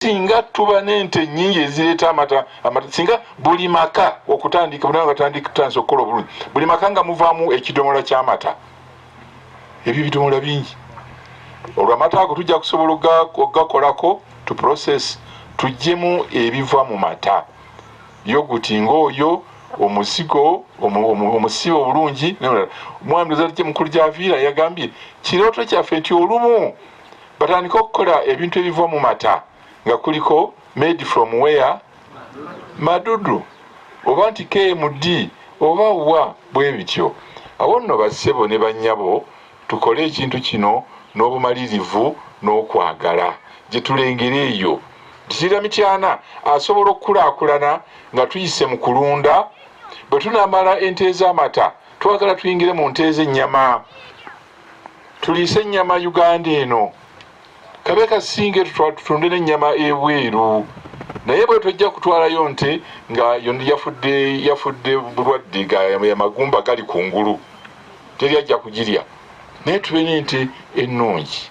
singa tuba n'ente nnyingi ezireeta amata singa buli maka okutandika tutandika okukola obulungi buli maka nga muvaamu ekidomola ky'amata ebyo bidomola bingi olwo amata ago tujja kusobola okugakolako tu process tuggyemu ebiva mu mata yoguti ng'oyo omusigo omusibe obulungi omwami ozadde mukulu gy'aviira yagambye kirooto kyaffe nti olumu batandika okukola ebintu ebiva mu mata nga kuliko made from where madudu oba nti KMD oba wa bwe bityo awo nno bassebo ne bannyabo tukole ekintu kino n'obumalirivu n'okwagala gye tulengera eyo tikira Mityana asobola okukulaakulana nga tuyise mu kulunda bwe tunamala ente ez'amata twagala tuyingire mu nte ez'ennyama tuliise ennyama Uganda eno kabe kasinge tutunde n'ennyama ebweru naye bwe tujja kutwalayo nte nga yafudde bulwadde amagumba gali kungulu teri ajja kugirya naye tube n'ente ennungi